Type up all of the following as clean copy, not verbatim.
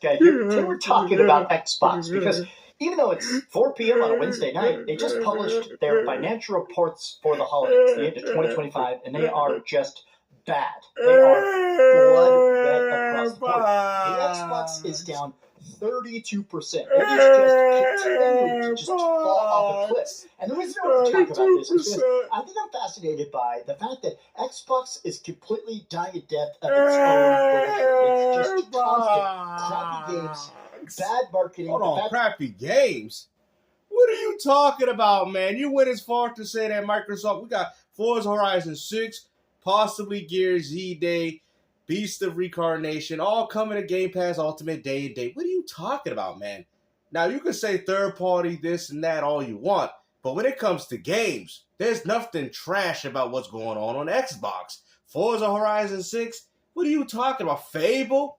Okay, today we're talking about Xbox because even though it's 4 p.m. on a Wednesday night, they just published their financial reports for the holidays, the end of 2025, and they are just bad. They are blood red across the board. The Xbox is down 32%. It is just continuing to just fall off a cliff. And the reason I want to talk about this is because I think I'm fascinated by the fact that Xbox is completely dying a death of its own version. It's just constant crappy games, bad marketing. Hold on, crappy games? What are you talking about, man? You went as far to say that Microsoft, we got Forza Horizon 6, possibly Gears Z-Day, Beast of Reincarnation, all coming to Game Pass Ultimate Day and Date. What are you talking about, man? Now, you can say third party, this and that, all you want, but when it comes to games, there's nothing trash about what's going on Xbox. Forza Horizon 6, what are you talking about? Fable?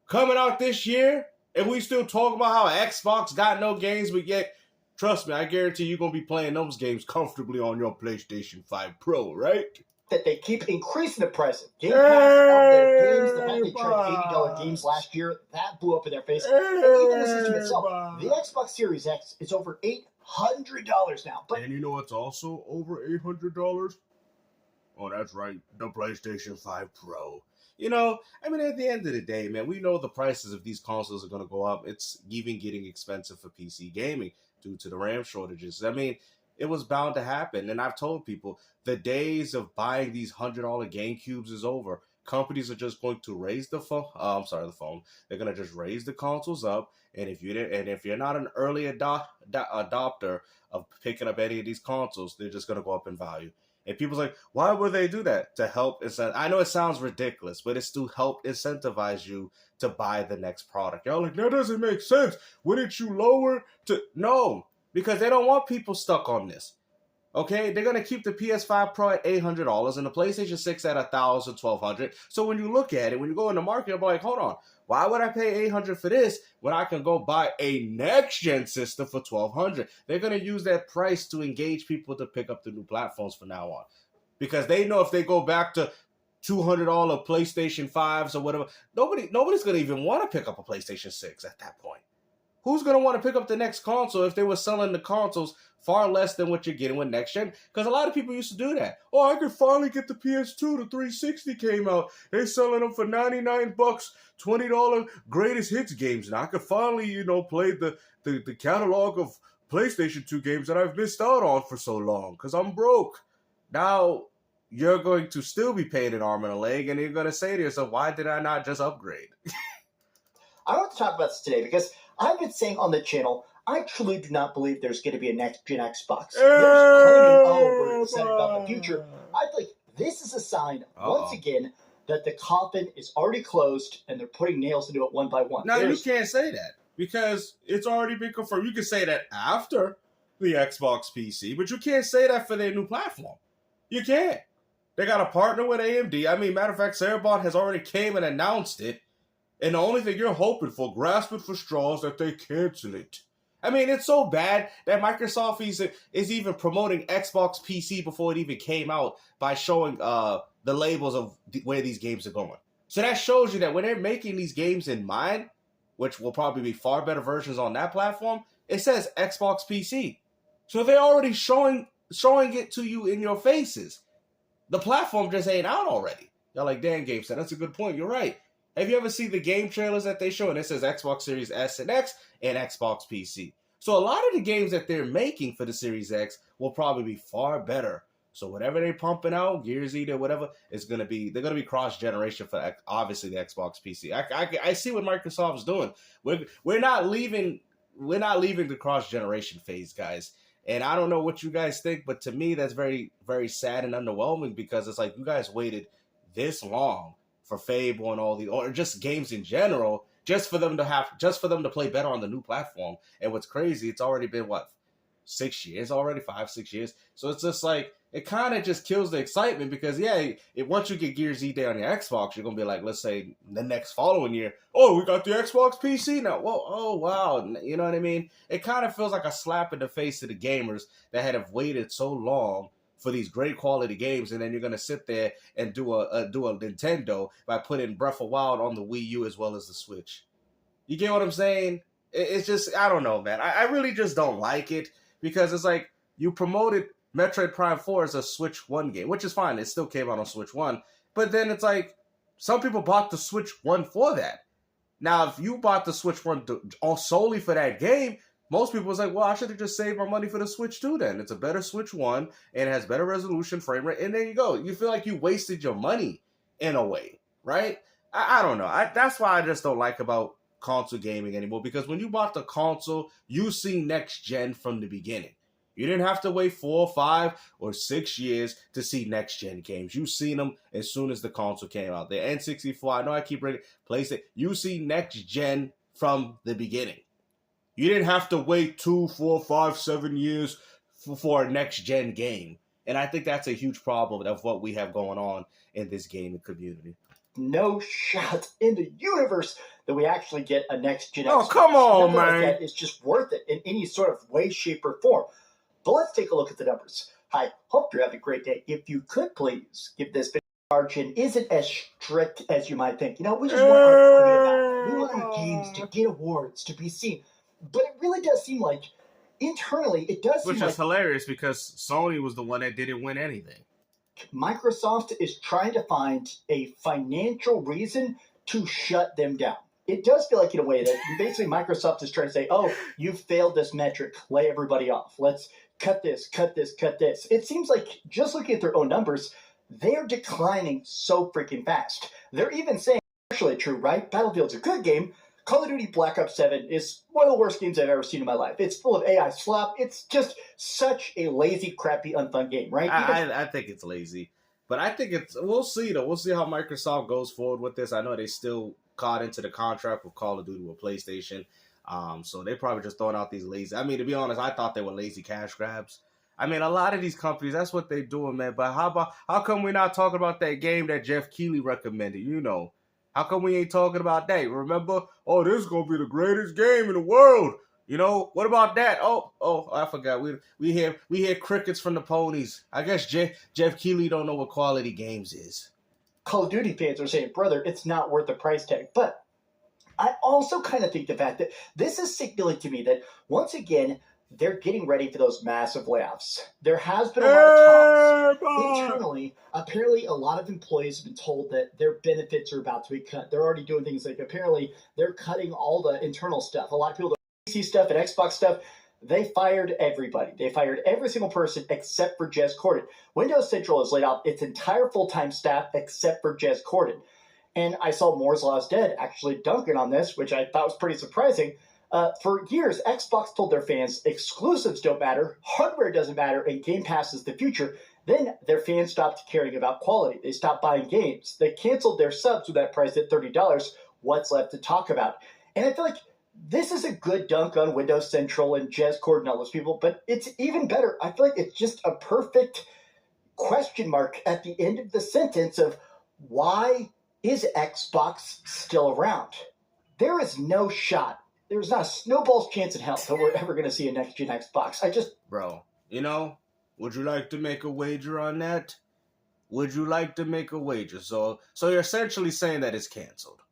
Coming out this year? And we still talk about how Xbox got no games, but yet, trust me, I guarantee you're going to be playing those games comfortably on your PlayStation 5 Pro, right? That they keep increasing the price. Game Pass of their games, the fact they tried $80 games last year, that blew up in their face. And even the system itself, the Xbox Series X is over $800 now. And you know what's also over $800? Oh, that's right, the PlayStation 5 Pro. You know, I mean, at the end of the day, man, we know the prices of these consoles are going to go up. It's even getting expensive for PC gaming due to the RAM shortages. I mean, it was bound to happen. And I've told people, the days of buying these $100 GameCubes is over. Companies are just going to raise the phone. They're going to just raise the consoles up. And if you're not an early adopter of picking up any of these consoles, they're just going to go up in value. And people's like, why would they do that? To help I know it sounds ridiculous, but it's to help incentivize you to buy the next product. Y'all like, that doesn't make sense. Wouldn't you lower to... No, because they don't want people stuck on this. Okay? They're going to keep the PS5 Pro at $800 and the PlayStation 6 at $1,000, $1,200. So when you look at it, when you go in the market, you're like, hold on. Why would I pay $800 for this when I can go buy a next-gen system for $1,200? They're going to use that price to engage people to pick up the new platforms from now on. Because they know if they go back to $200 PlayStation 5s or whatever, nobody's going to even want to pick up a PlayStation 6 at that point. Who's going to want to pick up the next console if they were selling the consoles far less than what you're getting with next gen? Because a lot of people used to do that. Oh, I could finally get the PS2. The 360 came out. They're selling them for $99, $20 greatest hits games. And I could finally, play the catalog of PlayStation 2 games that I've missed out on for so long because I'm broke. Now, you're going to still be paying an arm and a leg, and you're going to say to yourself, why did I not just upgrade? I want to talk about this today because I've been saying on the channel, I truly do not believe there's going to be a next-gen Xbox. They're claiming, we're excited about the future. I think this is a sign, once again, that the coffin is already closed and they're putting nails into it one by one. Now, you can't say that because it's already been confirmed. You can say that after the Xbox PC, but you can't say that for their new platform. You can't. They got a partner with AMD. I mean, matter of fact, Cerebon has already came and announced it. And the only thing you're hoping for, grasping for straws, that they cancel it. I mean, it's so bad that Microsoft is even promoting Xbox PC before it even came out by showing the labels of where these games are going. So that shows you that when they're making these games in mind, which will probably be far better versions on that platform, it says Xbox PC. So they're already showing it to you in your faces. The platform just ain't out already. You're like, damn, Gabe said, that's a good point. You're right. Have you ever seen the game trailers that they show? And it says Xbox Series S and X and Xbox PC. So a lot of the games that they're making for the Series X will probably be far better. So whatever they're pumping out, Gears either, whatever, they're going to be cross-generation for obviously the Xbox PC. I see what Microsoft's doing. We're not leaving the cross-generation phase, guys. And I don't know what you guys think, but to me, that's very, very sad and underwhelming because it's like you guys waited this long for Fable and all or just games in general, just for them to play better on the new platform. And what's crazy, it's already been 6 years already, 5-6 years. So it's just like it kind of just kills the excitement because once you get Gears Z-Day on your Xbox, you're gonna be like, let's say the next following year, oh, we got the Xbox PC now. Whoa, oh wow, you know what I mean? It kind of feels like a slap in the face to the gamers that have waited so long for these great quality games, and then you're gonna sit there and do a Nintendo by putting Breath of Wild on the Wii U as well as the Switch. You get what I'm saying? It's just, I don't know, man. I really just don't like it because it's like you promoted Metroid Prime 4 as a Switch 1 game, which is fine. It still came out on Switch 1. But then it's like some people bought the Switch 1 for that. Now, if you bought the Switch 1 solely for that game, most people was like, well, I should have just saved my money for the Switch 2 then. It's a better Switch 1 and it has better resolution, frame rate, and there you go. You feel like you wasted your money in a way, right? I don't know. That's why I just don't like about console gaming anymore, because when you bought the console, you see next gen from the beginning. You didn't have to wait 4, 5, or 6 years to see next gen games. You seen them as soon as the console came out. The N64, I know I keep bringing PlayStation. You see next gen from the beginning. You didn't have to wait 2, 4, 5, 7 years for a next gen game. And I think that's a huge problem of what we have going on in this gaming community. No shot in the universe that we actually get a next gen. Oh, come on, man! Like that is just worth it in any sort of way, shape, or form. But let's take a look at the numbers. I hope you're having a great day. If you could please give this video a margin, isn't as strict as you might think. You know, we just want our creative. We want our games to get awards, to be seen. But it really does seem like internally, it does seem like, which is hilarious because Sony was the one that didn't win anything. Microsoft is trying to find a financial reason to shut them down. It does feel like, in a way, that basically Microsoft is trying to say, oh, you failed this metric, lay everybody off. Let's cut this, cut this, cut this. It seems like, just looking at their own numbers, they're declining so freaking fast. They're even saying, actually true, right? Battlefield's a good game. Call of Duty Black Ops 7 is one of the worst games I've ever seen in my life. It's full of AI slop. It's just such a lazy, crappy, unfun game, right? I think it's lazy. But I think we'll see, though. We'll see how Microsoft goes forward with this. I know they still caught into the contract with Call of Duty with PlayStation. So they're probably just throwing out these lazy. I mean, to be honest, I thought they were lazy cash grabs. I mean, a lot of these companies, that's what they're doing, man. But how come we're not talking about that game that Jeff Keighley recommended? You know. How come we ain't talking about that? Remember? Oh, this is going to be the greatest game in the world. You know, what about that? Oh, I forgot. We hear crickets from the ponies. I guess Jeff Keighley don't know what quality games is. Call of Duty fans are saying, brother, it's not worth the price tag. But I also kind of think the fact that this is signaling to me that, once again, they're getting ready for those massive layoffs. There has been a lot of talks internally. Apparently, a lot of employees have been told that their benefits are about to be cut. They're already doing things like, apparently, they're cutting all the internal stuff. A lot of people, the PC stuff and Xbox stuff, they fired everybody. They fired every single person except for Jez Corden. Windows Central has laid off its entire full-time staff except for Jez Corden. And I saw Moore's Law is Dead actually dunking on this, which I thought was pretty surprising. For years, Xbox told their fans exclusives don't matter, hardware doesn't matter, and Game Pass is the future. Then their fans stopped caring about quality. They stopped buying games. They canceled their subs with that price at $30. What's left to talk about? And I feel like this is a good dunk on Windows Central and Jez Corden and all those people, but it's even better. I feel like it's just a perfect question mark at the end of the sentence of, why is Xbox still around? There is no shot. There's not a snowball's chance in hell that we're ever going to see a next-gen Xbox. Bro, you know, would you like to make a wager on that? Would you like to make a wager? So you're essentially saying that it's canceled.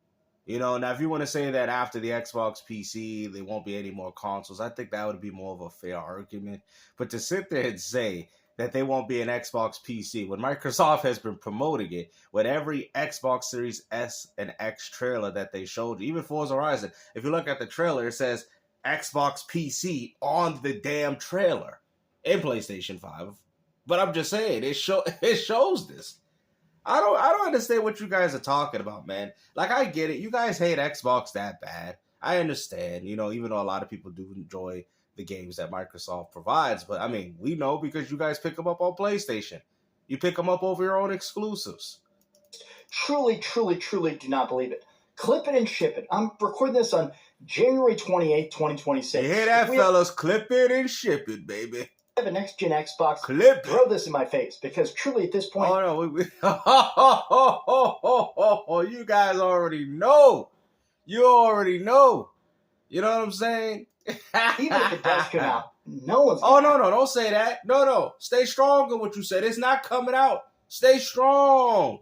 You know, now if you want to say that after the Xbox PC, there won't be any more consoles, I think that would be more of a fair argument. But to sit there and say that there won't be an Xbox PC, when Microsoft has been promoting it with every Xbox Series S and X trailer that they showed, even Forza Horizon, if you look at the trailer, it says Xbox PC on the damn trailer in PlayStation 5. But I'm just saying, it shows this. I don't understand what you guys are talking about, man. Like, I get it. You guys hate Xbox that bad. I understand, you know, even though a lot of people do enjoy the games that Microsoft provides. But, I mean, we know because you guys pick them up on PlayStation. You pick them up over your own exclusives. Truly, truly, truly do not believe it. Clip it and ship it. I'm recording this on January 28th, 2026. You hear that, fellas? Clip it and ship it, baby. Have a next-gen Xbox, throw this in my face, because truly at this point... You guys already know. You already know. You know what I'm saying? Even if it does come out, no one's... No, don't say that. No. Stay strong in what you said. It's not coming out. Stay strong.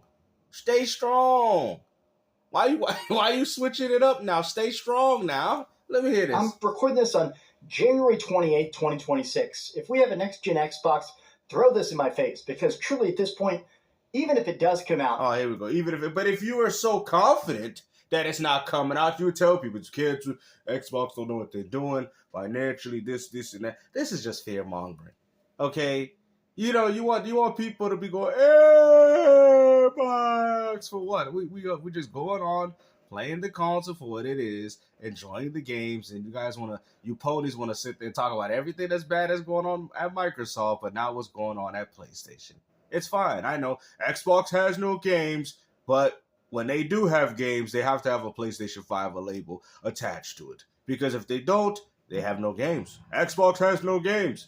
Stay strong. Why you switching it up now? Stay strong now. Let me hear this. I'm recording this on January 28th, 2026. If we have a next-gen Xbox, throw this in my face, because truly at this point, even if it does come out... Oh, here we go. But if you are so confident that it's not coming out, you would tell people, kids, Xbox don't know what they're doing financially, this, and that. This is just fear-mongering, okay? You know, you want people to be going, Xbox for what? We just going on playing the console for what it is, enjoying the games, and you ponies want to sit there and talk about everything that's bad that's going on at Microsoft, but not what's going on at PlayStation. It's fine. I know Xbox has no games, but when they do have games, they have to have a PlayStation 5 label attached to it. Because if they don't, they have no games. Xbox has no games.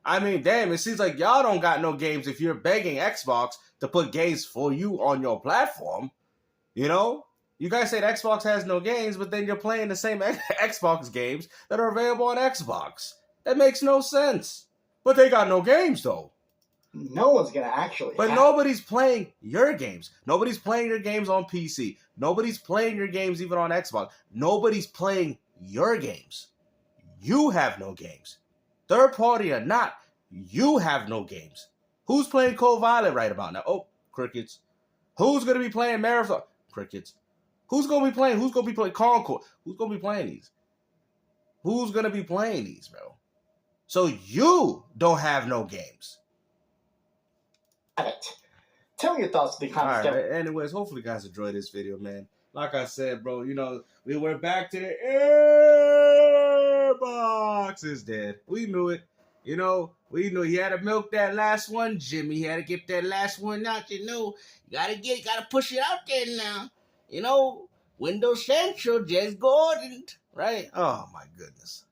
I mean, damn, it seems like y'all don't got no games if you're begging Xbox to put games for you on your platform. You know? You guys say Xbox has no games, but then you're playing the same Xbox games that are available on Xbox. That makes no sense. But they got no games, though. No one's going to actually But nobody's playing your games. Nobody's playing your games on PC. Nobody's playing your games even on Xbox. Nobody's playing your games. You have no games. Third party or not, you have no games. Who's playing Cold Violet right about now? Oh, crickets. Who's going to be playing Marathon? Crickets. Who's going to be playing Concord? Who's going to be playing these? Who's going to be playing these, bro? So you don't have no games. It. Tell me your thoughts in the comments. All right. Anyways, hopefully you guys enjoyed this video, man. Like I said, bro, you know, we went back to the Airbox is dead. We knew it. You know, we knew he had to milk that last one, Jimmy. He had to get that last one out, you know. You gotta push it out there now. You know, Windows Central, Jez Gordon, right? Oh, my goodness.